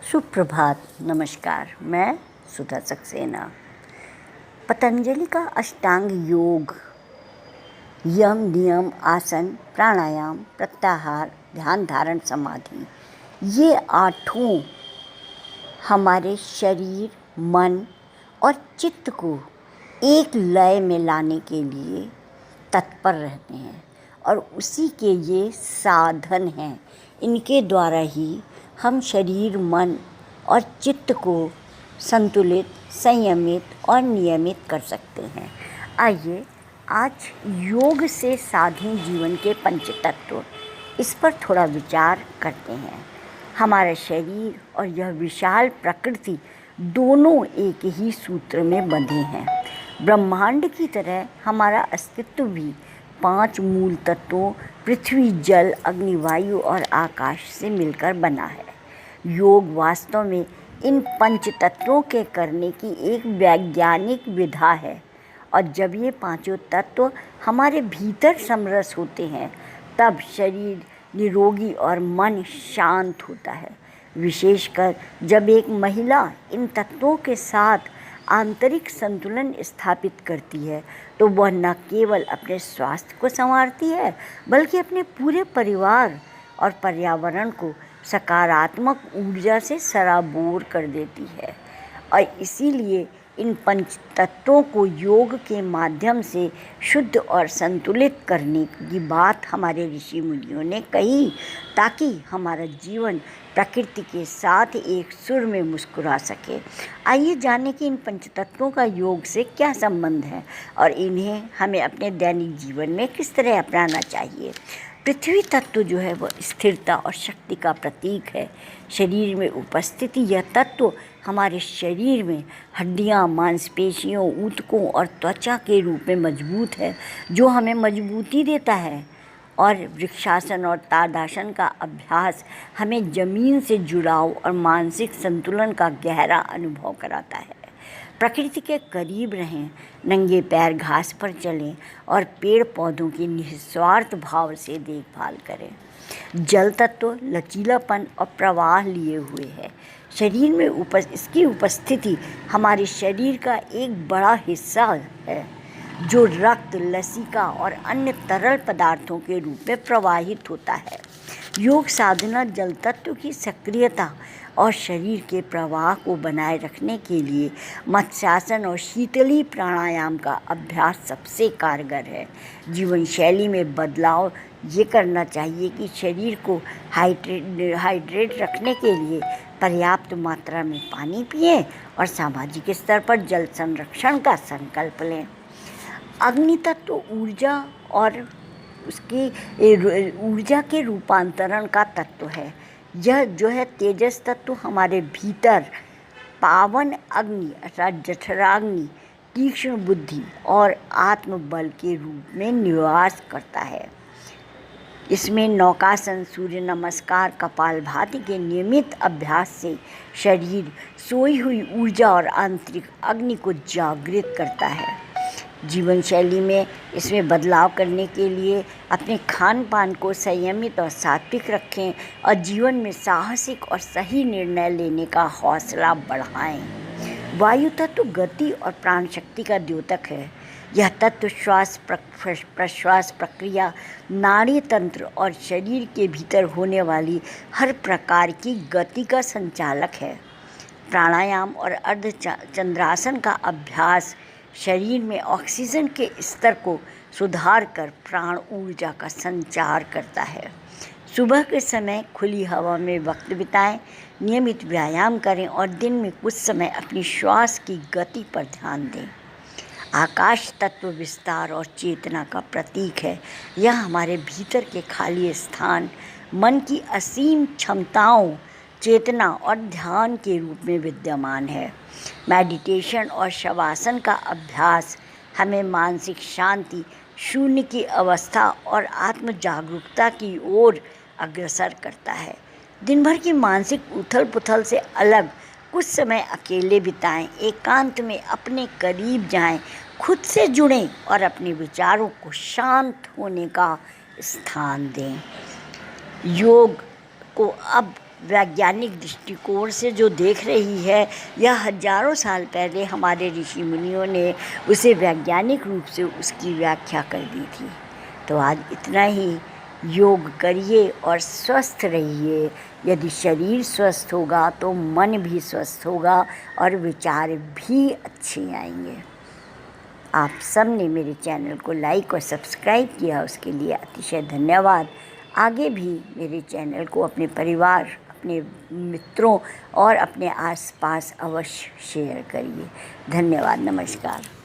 सुप्रभात, नमस्कार। मैं सुधा सक्सेना। पतंजलि का अष्टांग योग, यम, नियम, आसन, प्राणायाम, प्रत्याहार, ध्यान, धारण, समाधि, ये आठों हमारे शरीर, मन और चित्त को एक लय में लाने के लिए तत्पर रहते हैं और उसी के ये साधन हैं। इनके द्वारा ही हम शरीर, मन और चित्त को संतुलित, संयमित और नियमित कर सकते हैं। आइए आज योग से साधन जीवन के पंच तत्व, इस पर थोड़ा विचार करते हैं। हमारा शरीर और यह विशाल प्रकृति दोनों एक ही सूत्र में बंधे हैं। ब्रह्मांड की तरह हमारा अस्तित्व भी 5 मूल तत्वों पृथ्वी, जल, अग्नि, वायु और आकाश से मिलकर बना है। योग वास्तव में इन पंच तत्वों के करने की एक वैज्ञानिक विधा है और जब ये पांचों तत्व हमारे भीतर समरस होते हैं तब शरीर निरोगी और मन शांत होता है। विशेषकर जब एक महिला इन तत्वों के साथ आंतरिक संतुलन स्थापित करती है तो वह न केवल अपने स्वास्थ्य को संवारती है बल्कि अपने पूरे परिवार और पर्यावरण को सकारात्मक ऊर्जा से सराबोर कर देती है। और इसीलिए इन पंच तत्वों को योग के माध्यम से शुद्ध और संतुलित करने की बात हमारे ऋषि मुनियों ने कही ताकि हमारा जीवन प्रकृति के साथ एक सुर में मुस्कुरा सके। आइए जानें कि इन पंच तत्वों का योग से क्या संबंध है और इन्हें हमें अपने दैनिक जीवन में किस तरह अपनाना चाहिए। पृथ्वी तत्व जो है वह स्थिरता और शक्ति का प्रतीक है। शरीर में उपस्थिति यह तत्व हमारे शरीर में हड्डियां, मांसपेशियों, ऊतकों और त्वचा के रूप में मजबूत है जो हमें मजबूती देता है। और वृक्षासन और ताड़ासन का अभ्यास हमें जमीन से जुड़ाव और मानसिक संतुलन का गहरा अनुभव कराता है। प्रकृति के करीब रहें, नंगे पैर घास पर चलें और पेड़ पौधों की निस्वार्थ भाव से देखभाल करें। जल तत्व लचीलापन और प्रवाह लिए हुए है। शरीर में इसकी उपस्थिति हमारे शरीर का एक बड़ा हिस्सा है जो रक्त, लसिका और अन्य तरल पदार्थों के रूप में प्रवाहित होता है। योग साधना जल तत्व की सक्रियता और शरीर के प्रवाह को बनाए रखने के लिए मत्स्यासन और शीतली प्राणायाम का अभ्यास सबसे कारगर है। जीवन शैली में बदलाव ये करना चाहिए कि शरीर को हाइड्रेट रखने के लिए पर्याप्त मात्रा में पानी पिएं और सामाजिक स्तर पर जल संरक्षण का संकल्प लें। अग्नि तत्व ऊर्जा और उसकी ऊर्जा के रूपांतरण का तत्व है। यह जो है तेजस तत्व हमारे भीतर पावन अग्नि अर्थात जठराग्नि, तीक्ष्ण बुद्धि और आत्मबल के रूप में निवास करता है। इसमें नौकासन, सूर्य नमस्कार, कपालभाति के नियमित अभ्यास से शरीर सोई हुई ऊर्जा और आंतरिक अग्नि को जागृत करता है। जीवन शैली में इसमें बदलाव करने के लिए अपने खान पान को संयमित और सात्विक रखें और जीवन में साहसिक और सही निर्णय लेने का हौसला बढ़ाएं। वायु तत्व गति और प्राण शक्ति का द्योतक है। यह तत्व श्वास प्रश्वास प्रक्रिया, नाड़ी तंत्र और शरीर के भीतर होने वाली हर प्रकार की गति का संचालक है। प्राणायाम और अर्धचंद्रासन का अभ्यास शरीर में ऑक्सीजन के स्तर को सुधार कर प्राण ऊर्जा का संचार करता है। सुबह के समय खुली हवा में वक्त बिताएं, नियमित व्यायाम करें और दिन में कुछ समय अपनी श्वास की गति पर ध्यान दें। आकाश तत्व विस्तार और चेतना का प्रतीक है। यह हमारे भीतर के खाली स्थान, मन की असीम क्षमताओं, चेतना और ध्यान के रूप में विद्यमान है। मेडिटेशन और शवासन का अभ्यास हमें मानसिक शांति, शून्य की अवस्था और आत्म जागरूकता की ओर अग्रसर करता है। दिन भर की मानसिक उथल पुथल से अलग कुछ समय अकेले बिताएं, एकांत में अपने करीब जाएं, खुद से जुड़ें और अपने विचारों को शांत होने का स्थान दें। योग को अब वैज्ञानिक दृष्टिकोण से जो देख रही है, यह हजारों साल पहले हमारे ऋषि मुनियों ने उसे वैज्ञानिक रूप से उसकी व्याख्या कर दी थी। तो आज इतना ही। योग करिए और स्वस्थ रहिए। यदि शरीर स्वस्थ होगा तो मन भी स्वस्थ होगा और विचार भी अच्छे आएंगे। आप सब ने मेरे चैनल को लाइक और सब्सक्राइब किया, उसके लिए अतिशय धन्यवाद। आगे भी मेरे चैनल को अपने परिवार, अपने मित्रों और अपने आसपास अवश्य शेयर करिए। धन्यवाद। नमस्कार।